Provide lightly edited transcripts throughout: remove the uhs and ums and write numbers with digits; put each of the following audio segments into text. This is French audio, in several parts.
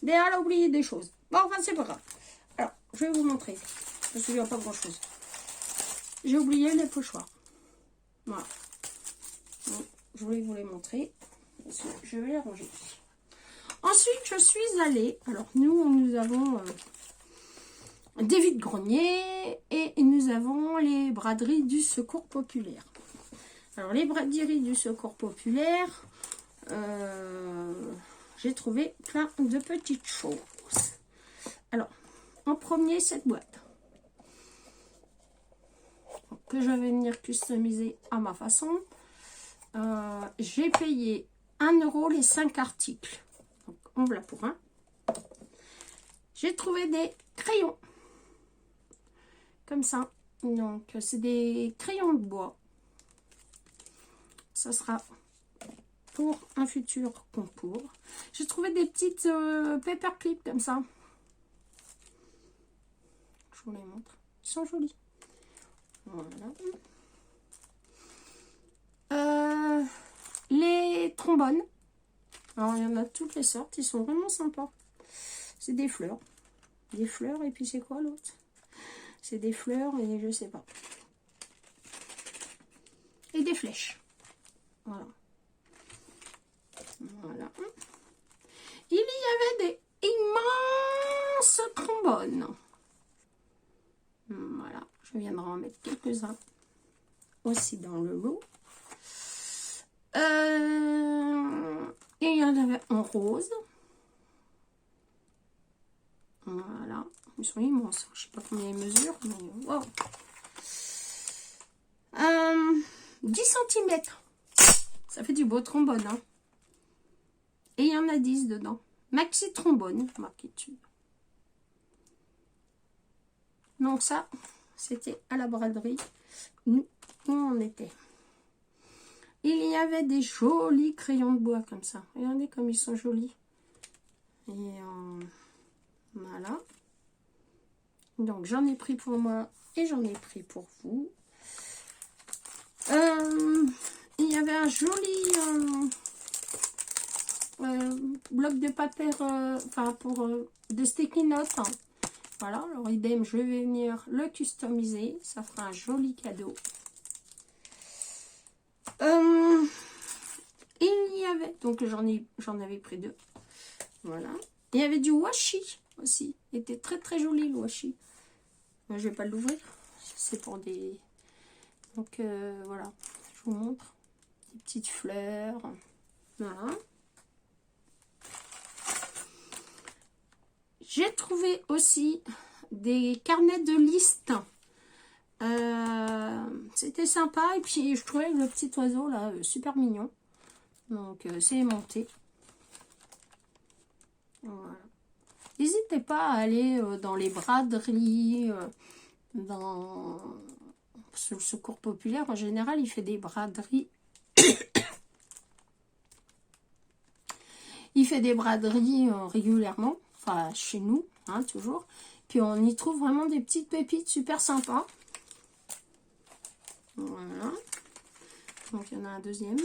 Léa, elle a oublié des choses. Bon, enfin, c'est pas grave. Alors, je vais vous montrer. Je me souviens pas grand-chose. J'ai oublié les pochoirs. Voilà. Donc, je voulais vous les montrer. Je vais les ranger. Ensuite, je suis allée. Alors, nous avons des vides-greniers et nous avons les braderies du Secours Populaire. Alors, les braderies du Secours Populaire, j'ai trouvé plein de petites choses. Alors, en premier, cette boîte que je vais venir customiser à ma façon. J'ai payé 1 € les 5 articles. Donc, on voilà pour un. J'ai trouvé des crayons. Comme ça. Donc, c'est des crayons de bois. Ça sera pour un futur concours. J'ai trouvé des petites paperclips comme ça. Je vous les montre. Ils sont jolis. Voilà. Les trombones. Alors, il y en a toutes les sortes. Ils sont vraiment sympas. C'est des fleurs. Des fleurs et puis c'est quoi l'autre? C'est des fleurs et je sais pas. Et des flèches. Voilà. Voilà. Il y avait des immenses trombones. Voilà. Je viendrai en mettre quelques-uns aussi dans le lot. Et il y en avait en rose. Voilà. Ils sont immenses. Je ne sais pas combien ils mesurent, mais wow. 10 cm. Ça fait du beau trombone. Hein. Et il y en a 10 dedans. Maxi trombone, marqué dessus. Donc ça, c'était à la braderie où on était. Il y avait des jolis crayons de bois comme ça. Regardez comme ils sont jolis. Et voilà. Donc j'en ai pris pour moi et j'en ai pris pour vous. Il y avait un joli bloc de papier, enfin pour des sticky notes. Hein. Voilà, alors idem, je vais venir le customiser. Ça fera un joli cadeau. Il y avait, donc j'en avais pris 2. Voilà. Il y avait du washi aussi. Il était très très joli le washi. Je vais pas l'ouvrir. C'est pour des... Donc voilà, je vous montre. Des petites fleurs. Voilà. J'ai trouvé aussi des carnets de listes. C'était sympa. Et puis je trouvais le petit oiseau là super mignon. Donc c'est aimanté. Voilà. N'hésitez pas à aller dans les braderies, dans le Secours Populaire. En général, il fait des braderies. Il fait des braderies régulièrement. Enfin, chez nous, hein, toujours. Puis on y trouve vraiment des petites pépites super sympas. Voilà. Donc il y en a un deuxième.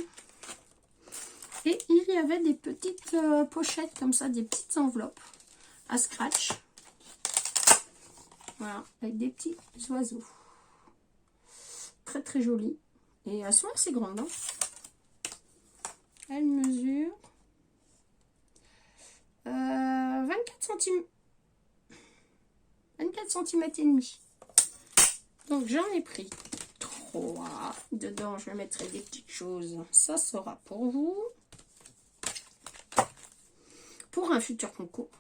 Et il y avait des petites pochettes comme ça, des petites enveloppes à scratch. Voilà, avec des petits oiseaux. Très très jolies. Et elles sont assez grandes. Hein. Elles mesurent 24 cm. 24 cm et demi. Donc j'en ai pris 3. Dedans, je mettrai des petites choses. Ça sera pour vous. Pour un futur concours.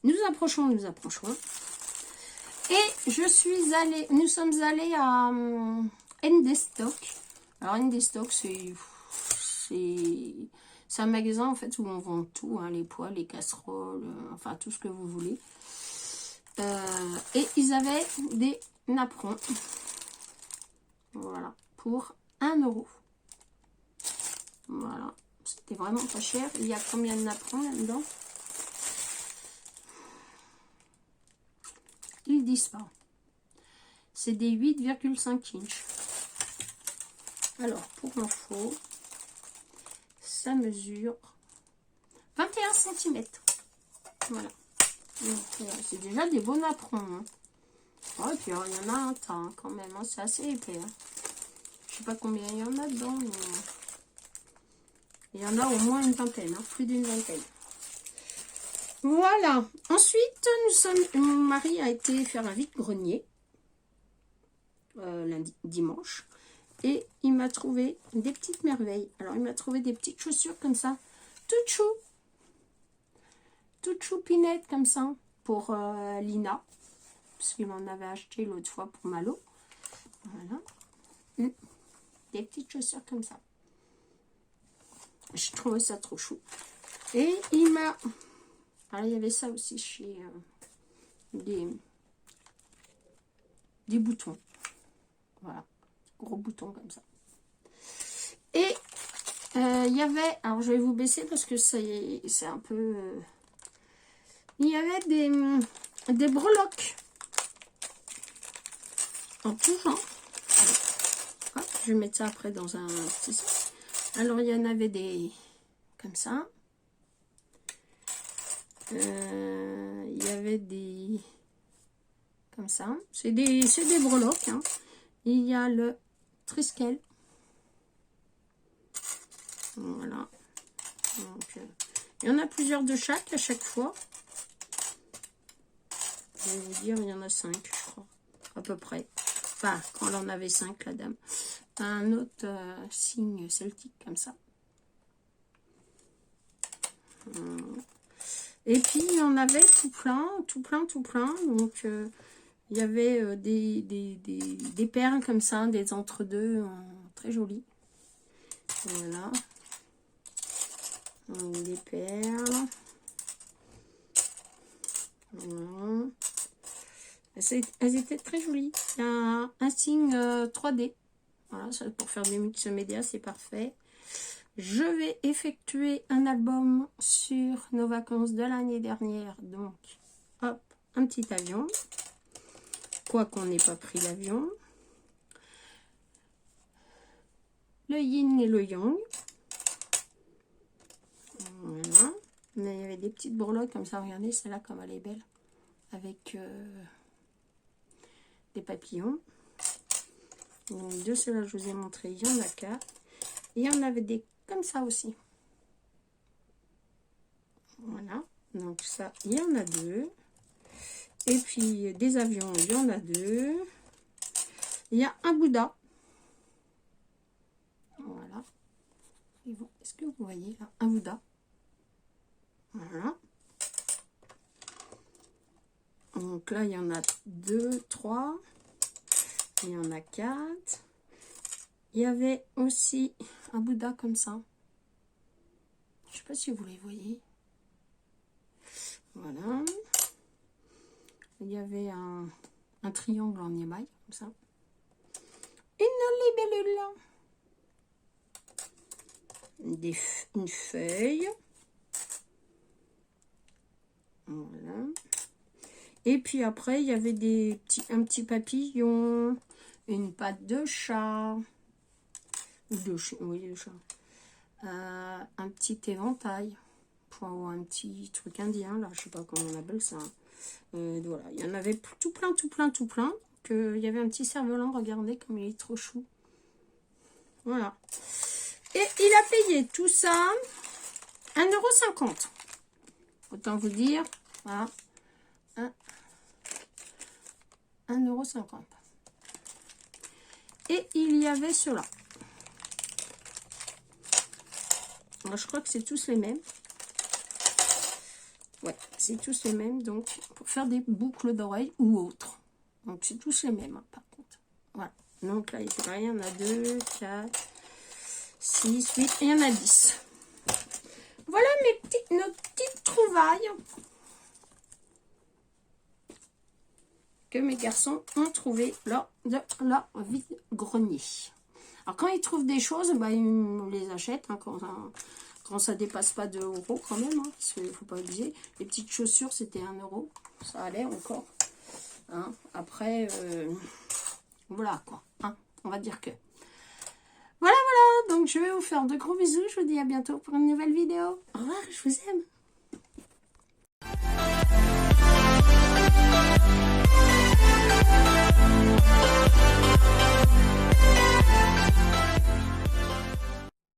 Nous approchons. Et nous sommes allés à ND-Stock. Alors ND-Stock, c'est un magasin en fait où on vend tout, hein, les poêles, les casseroles, enfin tout ce que vous voulez. Et ils avaient des napperons. Voilà, pour 1 €. Voilà, c'était vraiment pas cher. Il y a combien de napperons là-dedans? Ils disent pas. C'est des 8,5 inches. Alors, pour info, ça mesure 21 cm. Voilà. C'est déjà des beaux napperons. Hein. Oh, et puis il y en a un tas hein, quand même. Hein, c'est assez épais. Hein. Je sais pas combien il y en a dedans, mais il y en a au moins une vingtaine. Hein, plus d'une vingtaine. Voilà. Ensuite, mon mari a été faire un vide-grenier. Lundi, dimanche. Et il m'a trouvé des petites merveilles. Alors, il m'a trouvé des petites chaussures comme ça. Toutes choupinettes comme ça. Pour Lina. Parce qu'il m'en avait acheté l'autre fois pour Malo. Voilà. Des petites chaussures comme ça. Je trouvais ça trop chou. Et il m'a... Alors, il y avait ça aussi chez... des boutons. Voilà. Gros boutons comme ça. Et il y avait... Alors, je vais vous baisser parce que c'est un peu... il y avait des breloques. En tout genre. Hop, je vais mettre ça après dans un petit sac. Alors, il y en avait des... comme ça. Il y avait des... comme ça. C'est des breloques. Hein. Il y a le Triskel. Voilà. Donc, il y en a plusieurs de chaque à chaque fois. Je vais vous dire, il y en a 5, je crois. À peu près. Enfin, quand elle en avait 5, la dame. Un autre signe celtique comme ça. Et puis, il y en avait tout plein. Donc, il y avait des perles comme ça, des entre-deux très jolies. Voilà. Donc, des perles. Voilà. Elles étaient très jolies. Il y a un signe 3D. Voilà, ça, pour faire des mix médias, c'est parfait. Je vais effectuer un album sur nos vacances de l'année dernière. Donc, hop, un petit avion. Quoi qu'on n'ait pas pris l'avion. Le yin et le yang. Voilà. Mais il y avait des petites breloques comme ça. Regardez, celle-là, comme elle est belle. Avec des papillons. Donc, de ceux-là, je vous ai montré. Il y en a 4. Et il y en avait des comme ça aussi. Voilà. Donc, ça, il y en a 2. Et puis, des avions, il y en a 2. Il y a un Bouddha. Voilà. Est-ce que vous voyez là? Un Bouddha. Voilà. Donc là, il y en a 2, 3. Il y en a 4. Il y avait aussi un Bouddha comme ça. Je ne sais pas si vous les voyez. Voilà. Il y avait un triangle en émail, comme ça. Une libellule. Une feuille. Voilà. Et puis après, il y avait un petit papillon, une patte de chat. Ou de chat, oui, de chat. Un petit éventail. Pour un petit truc indien, là, je sais pas comment on appelle ça. Voilà, il y en avait tout plein. Il y avait un petit cerf-volant, regardez comme il est trop chou. Voilà. Et il a payé tout ça 1,50 €. Autant vous dire, voilà. 1,50 €. Et il y avait cela. Moi, je crois que c'est tous les mêmes. Ouais, c'est tous les mêmes, donc pour faire des boucles d'oreilles ou autres. Donc c'est tous les mêmes, hein, par contre. Voilà. Donc là, il y en a 2, 4, 6, 8, et il y en a 10. Voilà nos petites trouvailles que mes garçons ont trouvées lors de leur vide-grenier. Alors quand ils trouvent des choses, bah, ils me les achètent, hein, quand ça dépasse pas 2 € quand même, hein, parce qu'il ne faut pas oublier. Les petites chaussures, c'était 1 €. Ça allait encore. Hein. Après, voilà quoi. Hein, on va dire que. Voilà, voilà. Donc, je vais vous faire de gros bisous. Je vous dis à bientôt pour une nouvelle vidéo. Au revoir, je vous aime.